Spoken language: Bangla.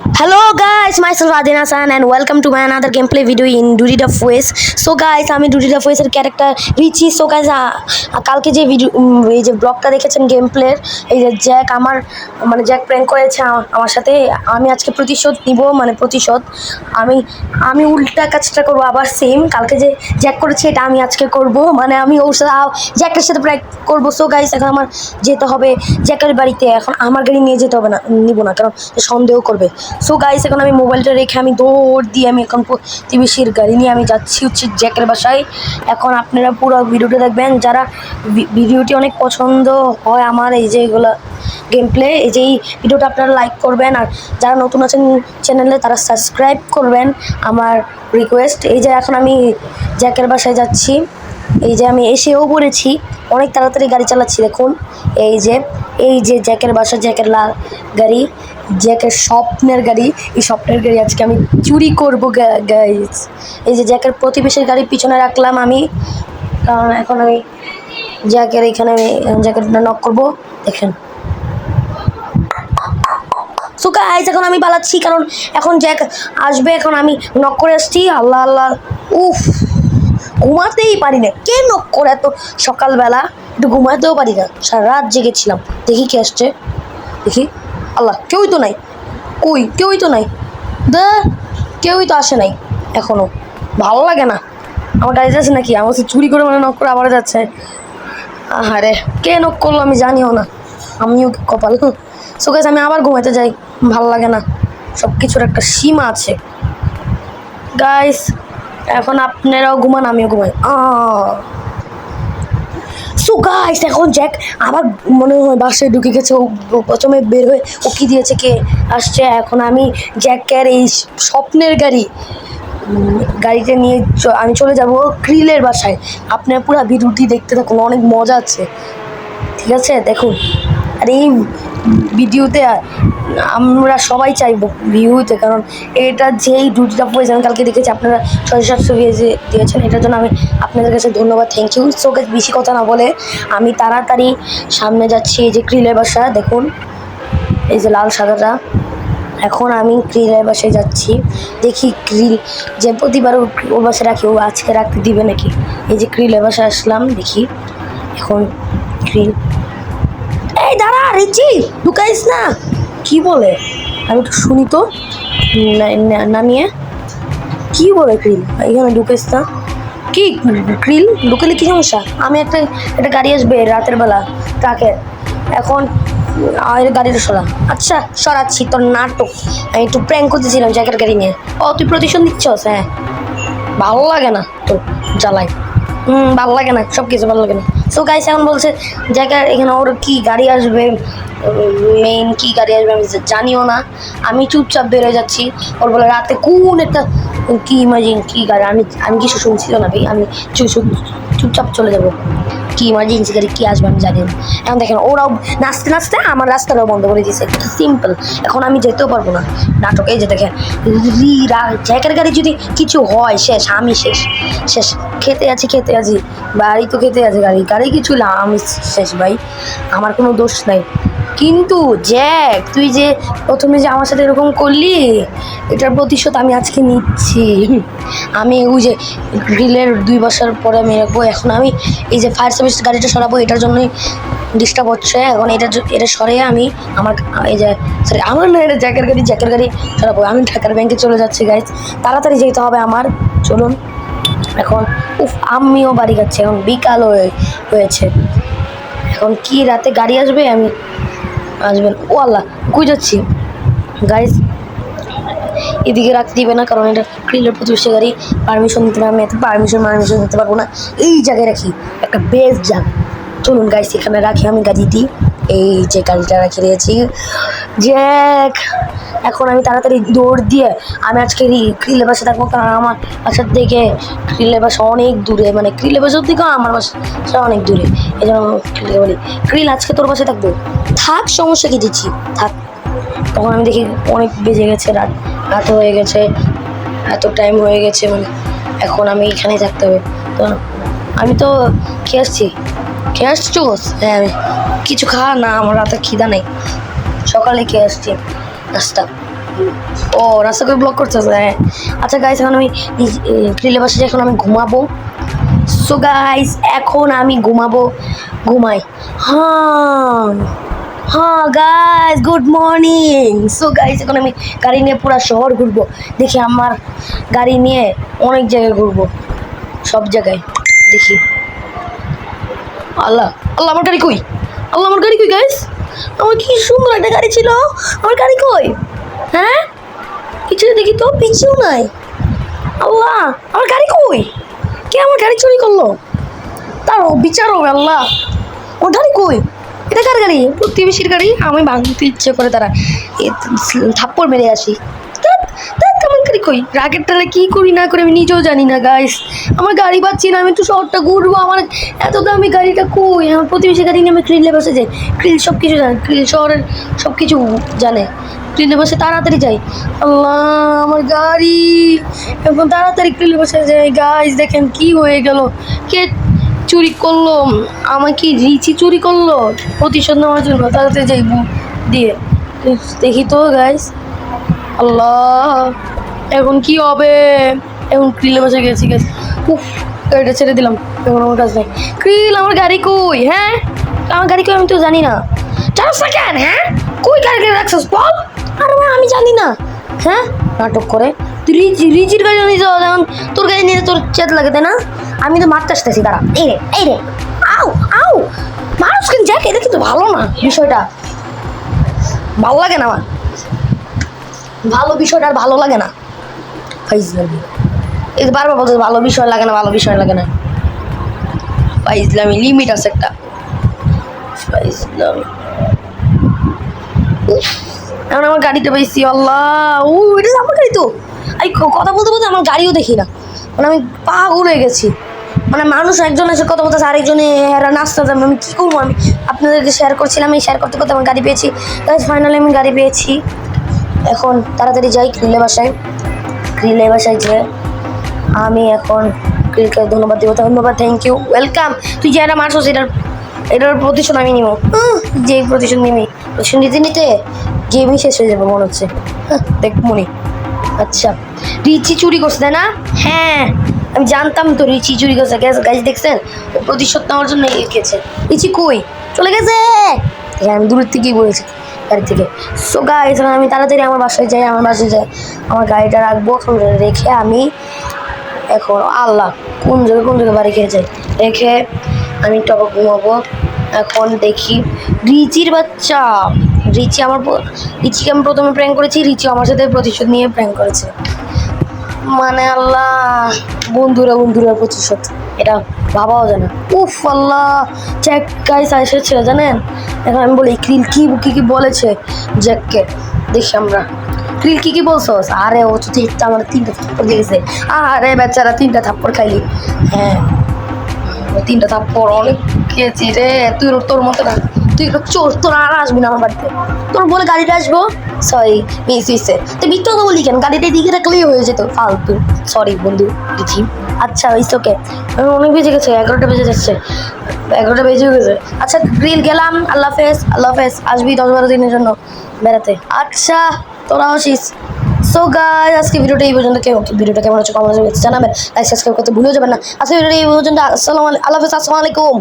Hello guys, myself Adin Hassan and welcome to my another gameplay video in Duty the Voice. So guys, আমি Duty the Voice এর ক্যারেক্টার রিচি। সো গাইস, কালকে যে ভিডিও এই যে ব্লগটা দেখেছেন গেমপ্লের, এই যে জ্যাক আমার জ্যাক প্র্যাঙ্ক করেছে আমার সাথে। আমি আজকে প্রতিশোধ নিব, প্রতিশোধ। আমি আমি উল্টা কাজটা করবো, আবার সেম কালকে যে জ্যাক করেছে এটা আমি আজকে করব। আমি ওর সাথে জ্যাকের সাথে প্র্যাঙ্ক করবো। সো গাইস, এখন আমার যেতে হবে জ্যাকের বাড়িতে। এখন আমার গাড়ি নিয়ে যেতে হবে না, নিব না, কারণ সন্দেহ করবে। সো গাইস, এখন আমি মোবাইলটা রেখে আমি দৌড় দিয়ে আমি এখন প্রতিবেশীর গাড়ি নিয়ে আমি যাচ্ছি হচ্ছে জ্যাকের বাসায়। এখন আপনারা পুরো ভিডিওটা দেখবেন। যারা ভিডিওটি অনেক পছন্দ হয় আমার এই যে এগুলো গেম প্লে, এই যে এই ভিডিওটা আপনারা লাইক করবেন, আর যারা নতুন আছেন চ্যানেলে তারা সাবস্ক্রাইব করবেন, আমার রিকোয়েস্ট। এই যে এখন আমি জ্যাকের বাসায় যাচ্ছি। এই যে আমি এসেও পড়েছি, অনেক তাড়াতাড়ি গাড়ি চালাচ্ছি। দেখুন এই যে জ্যাকের বাসা, জ্যাকের লাল গাড়ি, জ্যাকের স্বপ্নের গাড়ি। এই স্বপ্নের গাড়ি আজকে আমি চুরি করবো গাইস। এই যে জ্যাকের প্রতিবেশীর গাড়ি পিছনে রাখলাম আমি, কারণ এখন আমি জ্যাকের এখানে আমি জ্যাকেটটা নক করবো। দেখেন, সো গাইস এখন আমি পালাচ্ছি, কারণ এখন জ্যাক আসবে। এখন আমি নক করে আসছি। আল্লাহ আল্লাহ, উফ, ঘুমাতেই পারি না। কে নক করে এত সকালবেলা? একটু ঘুমাতেও পারি না, সারা রাত জেগেছিলাম। দেখি কে আসছে, দেখি। আল্লাহ, কেউই তো নাই। কেউই তো নাই। কেউই তো আসে নাই এখনো। ভালো লাগে না। আমার গাড়ি যাচ্ছে নাকি? আমার চুরি করে নক করে আবার যাচ্ছে। আরে কে নক করলো আমি জানিও না, আমিও কপাল। সো গাইস, আমি আবার ঘুমাতে যাই। ভালো লাগে না, সব কিছুর একটা সীমা আছে গাইস। এখন আপনারাও ঘুমান, আমিও ঘুমাই। সো গাইস, এখন জ্যাক আবার মনে হয় বাসায় ঢুকে গেছে। ও প্রথমে বের হয়ে ও কি দিয়েছে, কে আসছে। এখন আমি জ্যাকের এই স্বপ্নের গাড়িটা নিয়ে আমি চলে যাব ক্রিলের বাসায়। আপনার পুরো ভিডিওটি দেখতে থাকুন, অনেক মজা আছে, ঠিক আছে? দেখুন। আর এই ভিডিওতে আমরা সবাই চাইবো ভিউতে, কারণ এটা যেই দুটা পয়সা আমি কালকে দেখেছি আপনারা 600-700 দিয়েছেন, এটার জন্য আমি আপনাদের কাছে ধন্যবাদ, থ্যাংক ইউ। সো গাইস, বেশি কথা না বলে আমি তাড়াতাড়ি সামনে যাচ্ছি। এই যে ক্রিলের বাসা দেখুন, এই যে লাল সাদাটা। এখন আমি ক্রিলের বাসায় যাচ্ছি, দেখি ক্রিল যে প্রতিবার ওর বাসায় রাখি, ও আজকে রাখতে দিবে নাকি। এই যে ক্রিলের বাসায় আসলাম, দেখি এখন ক্রিল। এই দাঁড়া রিচি, ঢুকাইস না। কি বলে আমি একটু শুনি তো। নামিয়ে কি বলে ক্রিল, এখানে ঢুকাইস না। কি ক্রিল ঢুকালে কি সমস্যা? আমি একটা গাড়ি আসবে রাতের বেলা, ট্রাকের। এখন গাড়িটা সরা। আচ্ছা, সরাচ্ছি। তোর নাটক, আমি একটু প্র্যাঙ্ক করতেছিলাম জ্যাকের গাড়ি নিয়ে। তুই প্রতিশোধ নিচ্ছস? হ্যাঁ, ভালো লাগে না তো জ্বালাই। ভালো লাগে না, সব কিছু ভালো লাগে না। সো গাইস, এখন বলছে জায়গায় এখানে ওর কি গাড়ি আসবে, মেইন কি গাড়ি আসবে আমি জানিও না। আমি চুপচাপ বেরোয় যাচ্ছি। ওর বলে রাতে কোন একটা কি ইমাজিন কি গাড়ি, আমি কিছু শুনছিল না ভাই। আমি চুপচাপ চলে যাবো। কি ইমার্জেন্সি গাড়ি কি আসবে আমি জানি না। এখন দেখেন ওরাও নাচতে নাচতে আমার রাস্তাটাও বন্ধ করে দিয়েছে, সিম্পল। এখন আমি যেতেও পারবো না। নাটক। এই যে দেখেন, জ্যাকের গাড়ি যদি কিছু হয় শেষ, আমি শেষ। খেতে আছি, বাড়ি তো খেতে আছে, গাড়ি কিছু না, আমি শেষ ভাই। আমার কোনো দোষ নাই। কিন্তু জ্যাক, তুই যে প্রথমে যে আমার সাথে এরকম করলি, এটার প্রতিশোধ আমি আজকে নিচ্ছি। আমি ওই যে গ্রিলের 2 বছর পরে আমি রাখবো। এখন আমি এই যে ফায়ার সার্ভিস গাড়িটা সরাবো, এটার জন্যই ডিস্টার্ব হচ্ছে। এখন এটা সরে আমি আমার এই যে সরি আমার না, এটা জ্যাকের গাড়ি সরাবো। আমি ঢাকার ব্যাংকে চলে যাচ্ছি গাইজ, তাড়াতাড়ি যেতে হবে আমার। চলুন এখন। আমিও বাড়ি যাচ্ছি, এখন বিকাল হয়েছে। এখন কি রাতে গাড়ি আসবে, আসবেন। ও আল্লাহ, কই যাচ্ছি গাইজ? এদিকে রাখতে দিবে না, কারণ এটা ক্রিলের প্রতিবেশী গাড়ি। পারমিশন দিতে হবে, আমি এত পারমিশন দিতে পারবো না। এই জায়গায় রাখি, একটা বেস্ট জায়গা। চলুন গাইজ, এখানে রাখি আমি গাড়িটি। এই যে গাড়িটা রাখি দিয়েছি জ্যাক। এখন আমি তাড়াতাড়ি দৌড় দিয়ে আমি আজকে ক্রিলের বাসা থাকবো, কারণ আমার বাসার থেকে ক্রিলের বাসা অনেক দূরে। ক্রিলের বাসার থেকেও আমার বাসা অনেক দূরে। এই জন্য ক্রিলে বলি, ক্রিল আজকে তোর বাসায় থাকবো। থাক, সমস্যা কি, দিচ্ছি থাক। তখন আমি দেখি অনেক বেজে গেছে, রাত হয়ে গেছে, এত টাইম হয়ে গেছে। এখন আমি এখানেই থাকতে হবে। তো আমি তো খেয়ে আসছোস? হ্যাঁ, আমি কিছু খাওয়া না, আমার রাতে খিদা নেই। সকালে খেয়ে আসছি নাস্তা। ও রাস্তা করে ব্লক করতেছে, হ্যাঁ। আচ্ছা গাইস, এখন আমি গ্রিলের পাশে এখন আমি ঘুমাবো। সো গাইস, এখন আমি ঘুমাই। হ্যাঁ হ্যাঁ guys, good morning. So guys, এখন আমি গাড়ি নিয়ে পুরো শহর ঘুরবো। দেখি আমার গাড়ি নিয়ে অনেক জায়গায় ঘুরবো, সব জায়গায় দেখি। আল্লাহ আল্লাহ, আমার গাড়ি কই? আল্লাহ, আমার গাড়ি কই গাইস? আমার কি সুন্দর একটা গাড়ি ছিল, আমার গাড়ি কই? হ্যাঁ, কিছু দেখি তো, পিছিয়েও নাই। আল্লাহ, আমার গাড়ি কই? কে আমার গাড়ি চুরি করলো? তার বিচার হবে আল্লাহ। ওর গাড়ি কই? এটা কার গাড়ি? প্রতিবেশীর গাড়ি। আমি ভাঙতে ইচ্ছে করে তারা থাপ্পড় মেরে আসি। আমার গাড়ি কই? রাগের টালে কি করি না করি আমি নিজেও জানি না গাইস। আমার গাড়ি পাচ্ছি না, আমি তো শহরটা ঘুরবো, আমার এত দামি গাড়িটা কই? আমার প্রতিবেশী গাড়ি নিয়ে আমি ক্রিলে বসে যাই। ক্রিল সব কিছু জানে, ক্রিল শহরের সব কিছু জানে। ক্রিলে বসে তাড়াতাড়ি যাই। আল্লাহ, আমার গাড়ি এখন তাড়াতাড়ি ক্রিলে বসে যাই। গাইস দেখেন কি হয়ে গেল, কে চুরি করলো? আমার কি রিচি চুরি করলো প্রতিশোধ নেওয়ার জন্য? তাড়াতাড়ি যাই দিয়ে দেখি তো গাইস। আল্লাহ, এখন কি হবে? এখন ক্রিলে বসে গেছি গেছে। উফ, গাড়িটা ছেড়ে দিলাম, এখন আমার কাছে নেই। ক্রিল, আমার গাড়ি কই? হ্যাঁ, আমার গাড়ি কই আমি তো জানি না। 4 সেকেন্ড। হ্যাঁ, কই গাড়ি রাখছিস বল? আরে ভাই, আমি জানি না। হ্যাঁ, নাটক করে তুই রিচির গাড়ি নিয়ে যাও, যেমন তোর গাড়ি নিয়ে তোর চেত লাগে, তাই না? আমি তো মারতে আসতেছি, দাঁড়া। এই রে, আউ আউ, মানুষ কিন্তু জ্যাক, এটা কিন্তু ভালো না বিষয়টা, ভালো লাগে না আমার। ভালো বিষয়টা আর ভালো লাগে না। ফাইজলামি, এই বারবার বলতে ভালো বিষয় লাগে না, ভালো বিষয় লাগে না। ফাইজলামি লিমিট আছে একটা। ফাইজলামি। এখন আমার গাড়িটা পেয়েছি। আল্লাহ, ও এটা আমার গাড়ি তো। আমি কথা বলতে বলতে আমার গাড়িও দেখি না, মানে আমি পাগল হয়ে গেছি। মানে মানুষ একজন এসে কথা বলতেছে, আরেকজনে এরা নাচতে যাবে। আমি কী করবো? আমি আপনাদেরকে শেয়ার করছিলাম, আমি শেয়ার করতে করতে আমার গাড়ি পেয়েছি। ফাইনালি আমি গাড়ি পেয়েছি। এখন তাড়াতাড়ি যাই গ্রিলের বাসায় যে আমি এখন গ্রিলকে ধন্যবাদ দেবো। ধন্যবাদ, থ্যাংক ইউ, ওয়েলকাম। তুই যে একটা মারছস, এটার প্রতিশোধ আমি নিব। যে প্রতিশোধ নিতে নিতে গেমই শেষ হয়ে যাবে মনে হচ্ছে। দেখ মনে, আচ্ছা রিচি চুরি করছে তাই না? হ্যাঁ, আমি জানতাম তো রিচি চুরি করছে। গাছ দেখছেন, প্রতিশোধ নেওয়ার জন্য লিখেছে। রিচি কই? চলে গেছে। আমি দূরের থেকেই বলেছি, গাড়ি থেকে। সো গাইস, আমি তাড়াতাড়ি আমার বাসায় যাই। আমার গাড়িটা রাখবো, রেখে আমি এখন আল্লাহ কোন জায়গায় বাড়ি খেয়ে যাই, রেখে আমি টপা ঘুমাবো। এখন দেখি রিচির বাচ্চা। রিচিকে আমি প্রথমে প্র্যাঙ্ক করেছি, রিচি আমার সাথে প্রতিশোধ নিয়ে প্র্যাঙ্ক করেছে। মানে আল্লাহ, বন্ধুরা প্রতিশোধ, এটা ভাবাও জানে। উফ আল্লাহ, জ্যাক গাইস এসেছে জানেন। এখন আমি বলি ক্রিল কি বলেছে জ্যাককে, দেখি আমরা। ক্রিল কি বলছস? আরে ও তো আমার 3টা থাপ্পড় দিয়েছে। আরে বেচারা 3টা থাপ্পড় খাইলি। হ্যাঁ, 3টা থাপ্পড় অনেক খেয়েছি রে। তোর মতো না, তুই চোর, তোর আর আসবি না আমার বাড়িতে। তোর বলে গাড়িটা আসবো, সরি মিস হয়েছে। তুই মিথ্যা কথা বলি কেন? গাড়িটা দিকে রাখলেই হয়ে যেত, ফালতু। সরি বন্ধু, বুঝি। আচ্ছা ইটস ওকে। অনেক বেজে গেছে, 11টা বেজে যাচ্ছে, 11টা বেজে গেছে। আচ্ছা গ্রিল গেলাম, আল্লাহ হাফেজ। আসবি 10-12 দিনের জন্য বেড়াতে। আচ্ছা, তোরা আসিস। সো গাইস, আজকে ভিডিওটা এই পর্যন্ত। ভিডিওটা কেমন হচ্ছে কমেন্টে জানাবেন। লাইক সাবস্ক্রাইব করতে ভুলেও যাবেন না। আজকে ভিডিওটা এই পর্যন্ত। আল্লাহ হাফেজ, আসসালামু আলাইকুম।